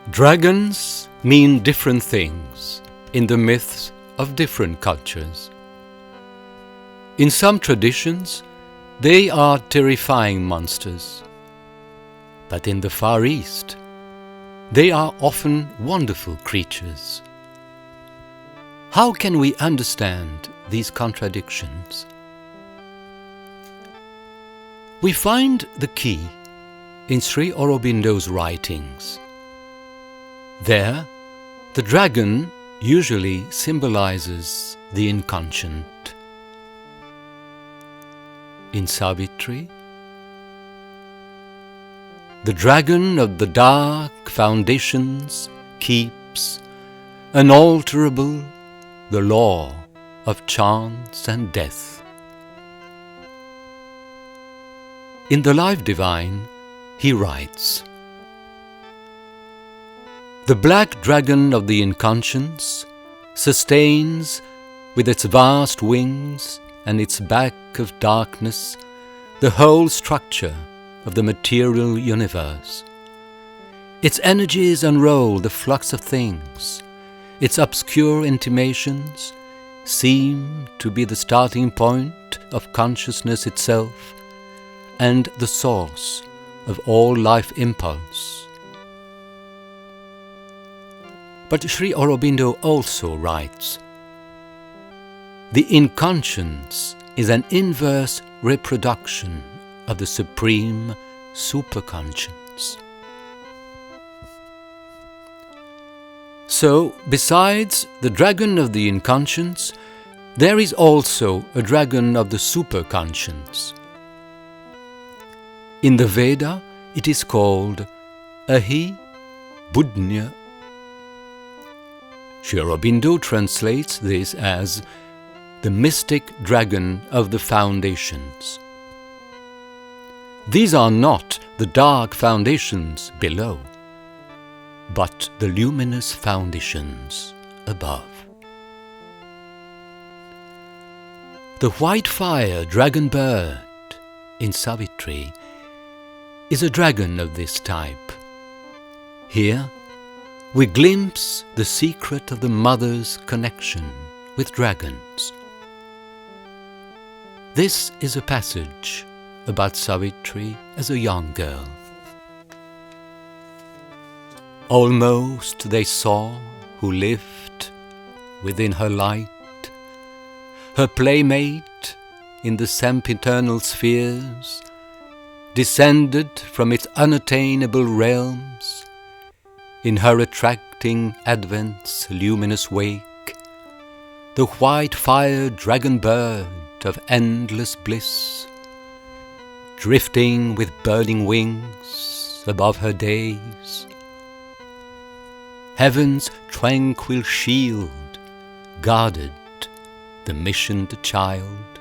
Dragons mean different things in the myths of different cultures. In some traditions, they are terrifying monsters. But in the Far East, they are often wonderful creatures. How can we understand these contradictions? We find the key in Sri Aurobindo's writings. There, the dragon usually symbolizes the inconscient. In Savitri, the dragon of the dark foundations keeps unalterable the law of chance and death. In the Life Divine, he writes, "The black dragon of the inconscience sustains with its vast wings and its back of darkness the whole structure of the material universe. Its energies unroll the flux of things. Its obscure intimations seem to be the starting point of consciousness itself and the source of all life impulse." But Sri Aurobindo also writes, "The inconscience is an inverse reproduction of the supreme superconscience." So, besides the dragon of the inconscience, there is also a dragon of the superconscience. In the Veda, it is called Ahi Budnya. Sri Aurobindo translates this as the mystic dragon of the foundations. These are not the dark foundations below, but the luminous foundations above. The white fire dragon bird in Savitri is a dragon of this type. Here, we glimpse the secret of the mother's connection with dragons. This is a passage about Savitri as a young girl. Almost they saw who lived within her light, her playmate in the sempiternal spheres, descended from its unattainable realms, in her attracting advent's luminous wake, the white fire dragon bird of endless bliss, drifting with burning wings above her days, heaven's tranquil shield guarded the missioned child.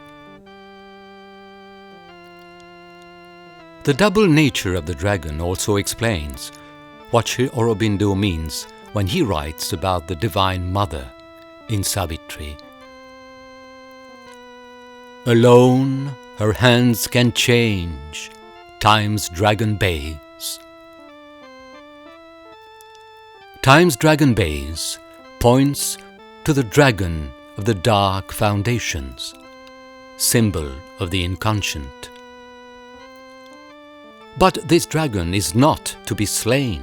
The double nature of the dragon also explains what Sri Aurobindo means when he writes about the Divine Mother in Savitri. Alone her hands can change time's dragon bays. Time's dragon bays points to the dragon of the dark foundations, symbol of the inconscient. But this dragon is not to be slain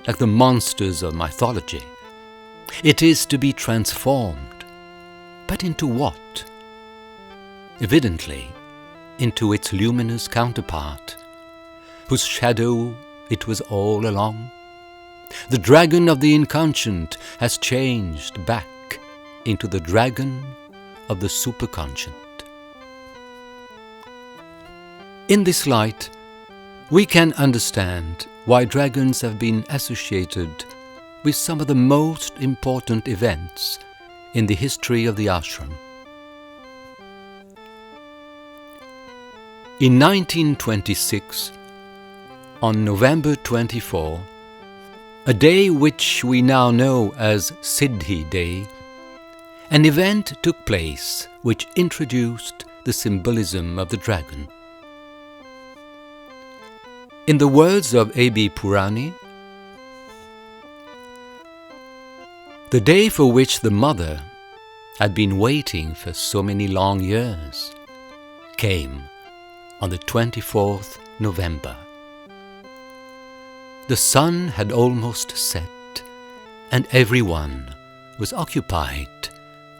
like the monsters of mythology. It is to be transformed. But into what? Evidently, into its luminous counterpart, whose shadow it was all along. The dragon of the inconscient has changed back into the dragon of the superconscient. In this light, we can understand why dragons have been associated with some of the most important events in the history of the ashram. In 1926, on November 24, a day which we now know as Siddhi Day, an event took place which introduced the symbolism of the dragon. In the words of A.B. Purani, the day for which the mother had been waiting for so many long years came on the 24th November. The sun had almost set, and everyone was occupied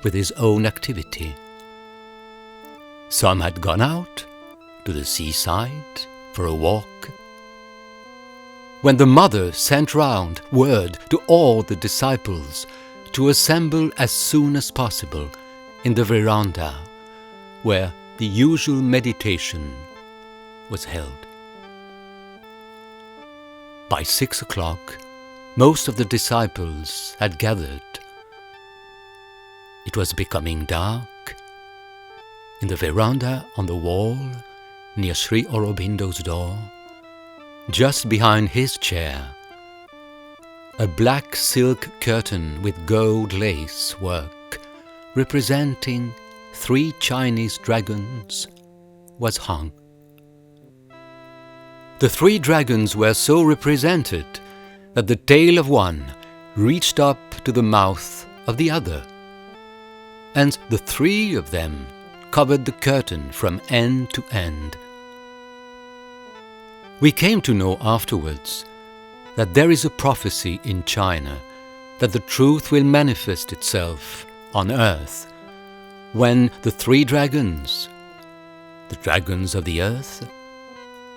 with his own activity. Some had gone out to the seaside for a walk. When the mother sent round word to all the disciples to assemble as soon as possible in the veranda where the usual meditation was held. By 6 o'clock, most of the disciples had gathered. It was becoming dark. In the veranda on the wall near Sri Aurobindo's door, just behind his chair, a black silk curtain with gold lace work representing 3 Chinese dragons was hung. The 3 dragons were so represented that the tail of one reached up to the mouth of the other, and the 3 of them covered the curtain from end to end. We came to know afterwards that there is a prophecy in China that the truth will manifest itself on earth when the 3 dragons, the dragons of the earth,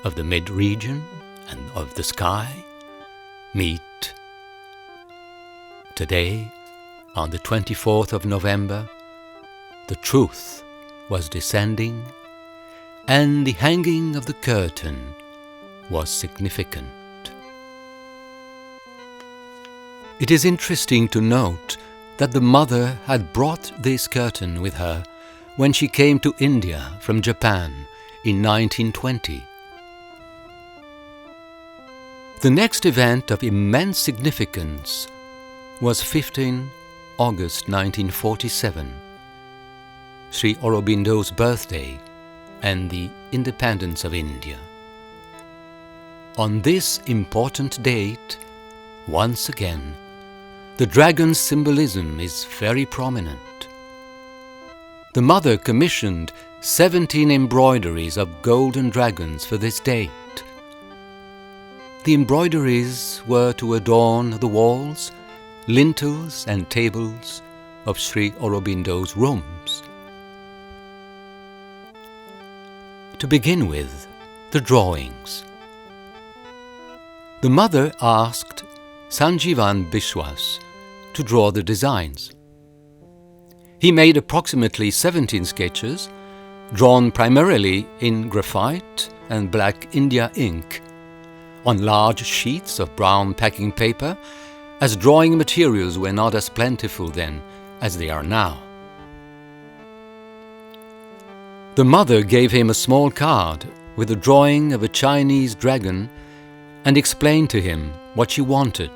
of the mid-region, and of the sky, meet. Today, on the 24th of November, the truth was descending, and the hanging of the curtain was significant. It is interesting to note that the mother had brought this curtain with her when she came to India from Japan in 1920. The next event of immense significance was 15 August 1947, Sri Aurobindo's birthday and the independence of India. On this important date, once again, the dragon's symbolism is very prominent. The mother commissioned 17 embroideries of golden dragons for this date. The embroideries were to adorn the walls, lintels and tables of Sri Aurobindo's rooms. To begin with, the drawings. The mother asked Sanjivan Biswas to draw the designs. He made approximately 17 sketches, drawn primarily in graphite and black India ink, on large sheets of brown packing paper, as drawing materials were not as plentiful then as they are now. The mother gave him a small card with a drawing of a Chinese dragon and explained to him what she wanted,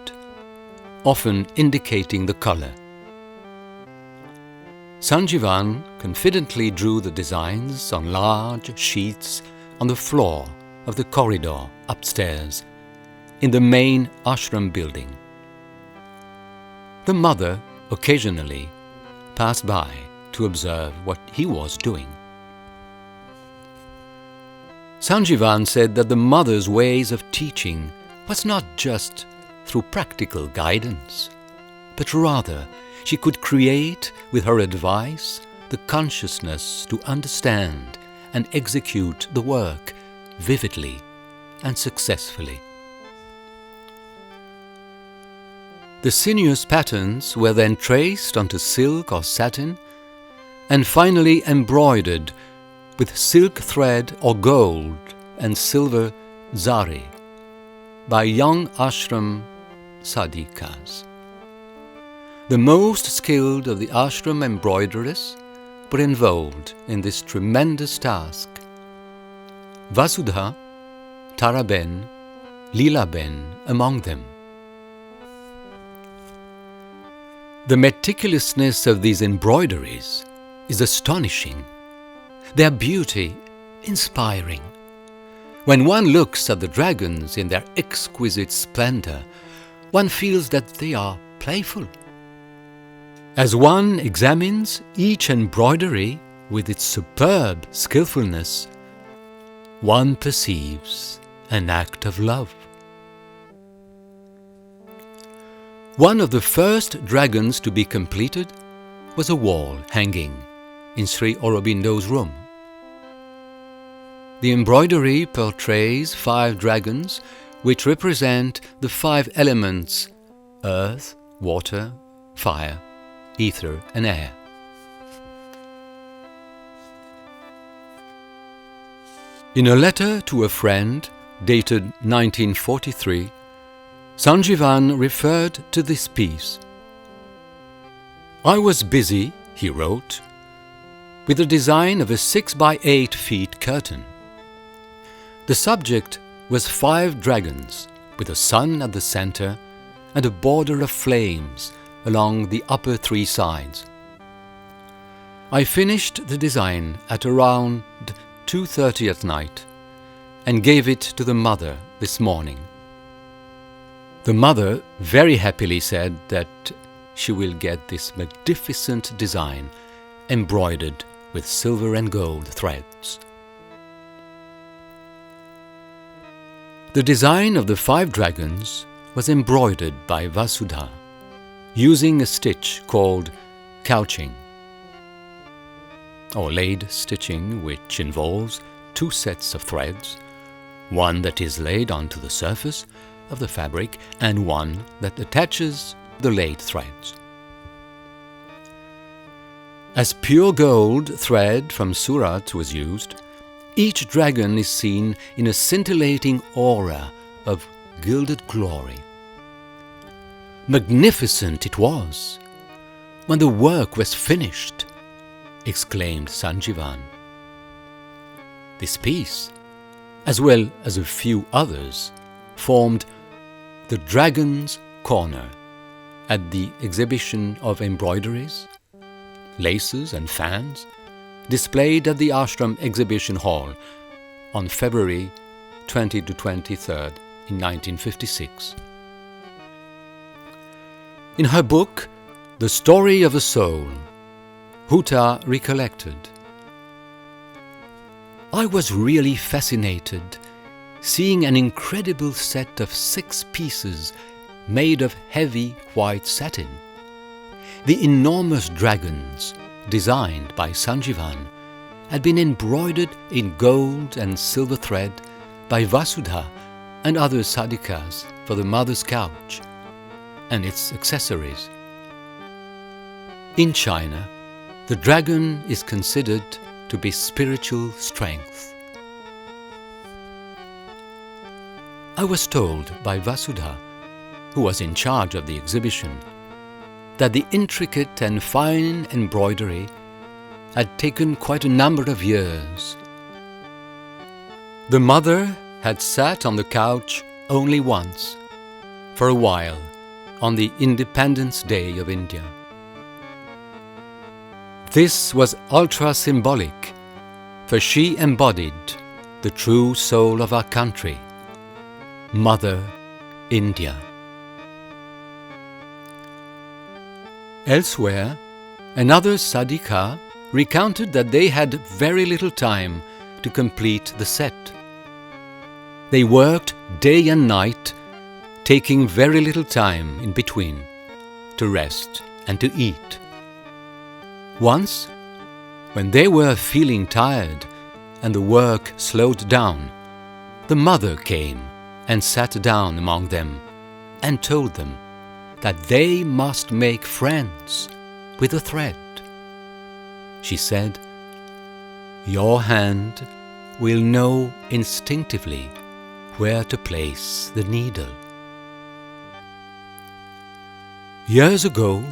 often indicating the color. Sanjivan confidently drew the designs on large sheets on the floor of the corridor upstairs in the main ashram building. The mother occasionally passed by to observe what he was doing. Sanjivan said that the mother's ways of teaching was not just through practical guidance, but rather she could create with her advice the consciousness to understand and execute the work vividly and successfully. The sinuous patterns were then traced onto silk or satin and finally embroidered with silk thread or gold and silver zari by young ashram sadhikas. The most skilled of the ashram embroiderers were involved in this tremendous task. Vasudha, Taraben, Leelaben among them. The meticulousness of these embroideries is astonishing, their beauty inspiring. When one looks at the dragons in their exquisite splendor, one feels that they are playful. As one examines each embroidery with its superb skillfulness, one perceives an act of love. One of the first dragons to be completed was a wall hanging in Sri Aurobindo's room. The embroidery portrays 5 dragons which represent the 5 elements: earth, water, fire, ether and air. In a letter to a friend dated 1943, Sanjeevan referred to this piece. "I was busy," he wrote, "with the design of a 6 by 8 feet curtain. The subject was 5 dragons with a sun at the center and a border of flames along the upper 3 sides. I finished the design at around 2:30 at night and gave it to the mother this morning. The mother very happily said that she will get this magnificent design embroidered with silver and gold threads." The design of the 5 dragons was embroidered by Vasudha using a stitch called couching, or laid stitching, which involves 2 sets of threads, one that is laid onto the surface of the fabric and one that attaches the laid threads. As pure gold thread from Surat was used, each dragon is seen in a scintillating aura of gilded glory. "Magnificent it was when the work was finished," exclaimed Sanjeevan. This piece, as well as a few others, formed the Dragon's Corner at the exhibition of embroideries, laces and fans displayed at the Ashram Exhibition Hall on February 20 to 23rd in 1956. In her book, The Story of a Soul, Huta recollected, "I was really fascinated seeing an incredible set of 6 pieces made of heavy white satin. The enormous dragons, designed by Sanjeevan, had been embroidered in gold and silver thread by Vasudha and other sadhikas for the mother's couch and its accessories. In China, the dragon is considered to be spiritual strength. I was told by Vasudha, who was in charge of the exhibition, that the intricate and fine embroidery had taken quite a number of years. The mother had sat on the couch only once, for a while, on the Independence Day of India. This was ultra-symbolic, for she embodied the true soul of our country, Mother India. Elsewhere, another sadhika recounted that they had very little time to complete the set. They worked day and night, taking very little time in between to rest and to eat. Once, when they were feeling tired and the work slowed down, the mother came and sat down among them and told them that they must make friends with the thread. She said, "Your hand will know instinctively where to place the needle." Years ago,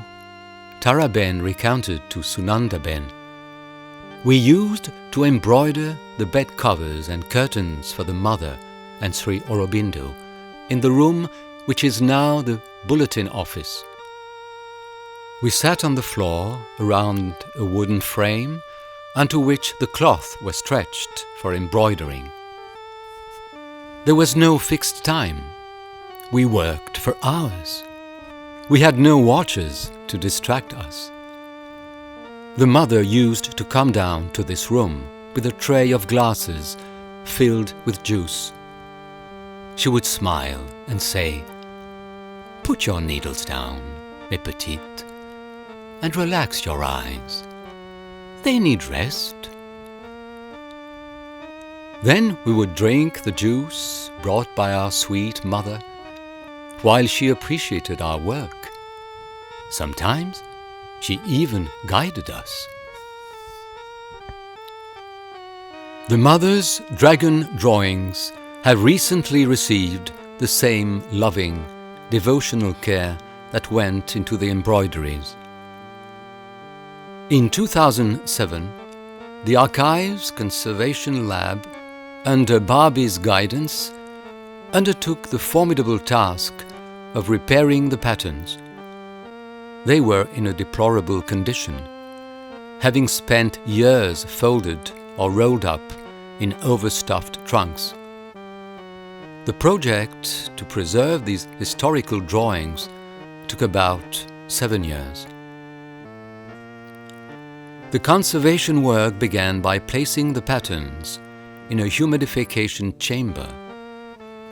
Taraben recounted to Sunandaben, "We used to embroider the bed covers and curtains for the mother and Sri Aurobindo in the room which is now the bulletin office. We sat on the floor around a wooden frame onto which the cloth was stretched for embroidering. There was no fixed time. We worked for hours. We had no watches to distract us. The mother used to come down to this room with a tray of glasses filled with juice. She would smile and say, "Put your needles down, mes petites, and relax your eyes. They need rest." Then we would drink the juice brought by our sweet mother, while she appreciated our work. Sometimes she even guided us. The mother's dragon drawings have recently received the same loving, devotional care that went into the embroideries. In 2007, the Archives Conservation Lab, under Barbie's guidance, undertook the formidable task of repairing the patterns. They were in a deplorable condition, having spent years folded or rolled up in overstuffed trunks. The project to preserve these historical drawings took about 7 years. The conservation work began by placing the patterns in a humidification chamber,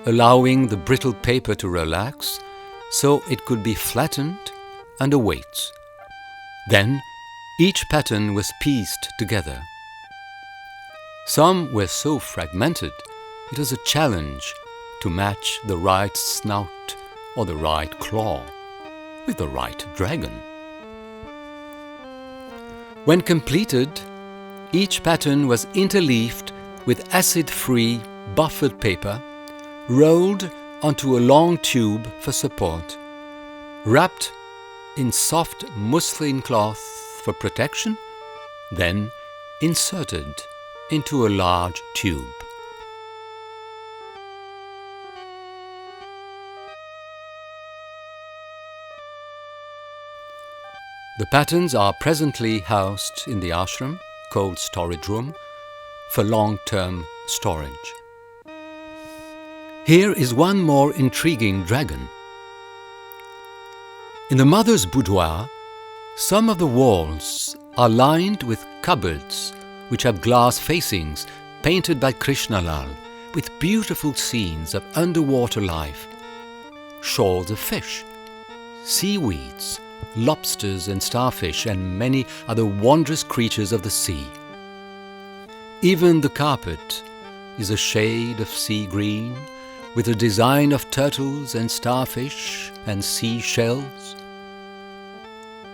allowing the brittle paper to relax so it could be flattened under weights. Then each pattern was pieced together. Some were so fragmented it was a challenge to match the right snout or the right claw with the right dragon. When completed, each pattern was interleaved with acid-free buffered paper, rolled onto a long tube for support, wrapped in soft muslin cloth for protection, then inserted into a large tube. The patterns are presently housed in the ashram, cold storage room, for long-term storage. Here is one more intriguing dragon. In the mother's boudoir, some of the walls are lined with cupboards which have glass facings painted by Krishnalal with beautiful scenes of underwater life, shoals of fish, seaweeds, lobsters and starfish, and many other wondrous creatures of the sea. Even the carpet is a shade of sea green, with a design of turtles and starfish and seashells.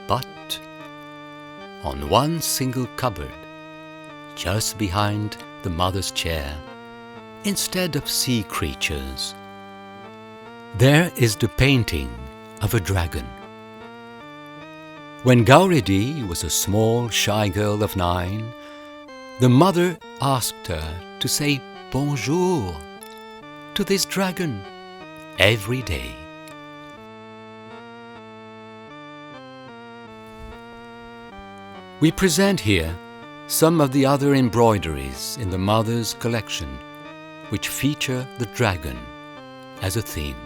But on one single cupboard, just behind the mother's chair, instead of sea creatures, there is the painting of a dragon. When Gauridi was a small, shy girl of 9, the mother asked her to say bonjour to this dragon every day. We present here some of the other embroideries in the mother's collection, which feature the dragon as a theme.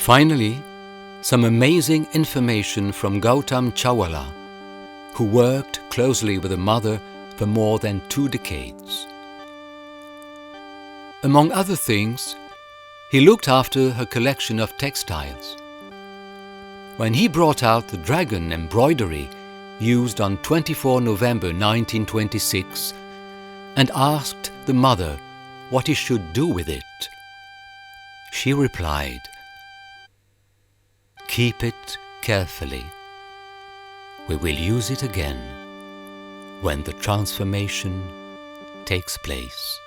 Finally, some amazing information from Gautam Chawla, who worked closely with the mother for more than 2 decades. Among other things, he looked after her collection of textiles. When he brought out the dragon embroidery used on 24 November 1926 and asked the mother what he should do with it, she replied, "Keep it carefully. We will use it again when the transformation takes place."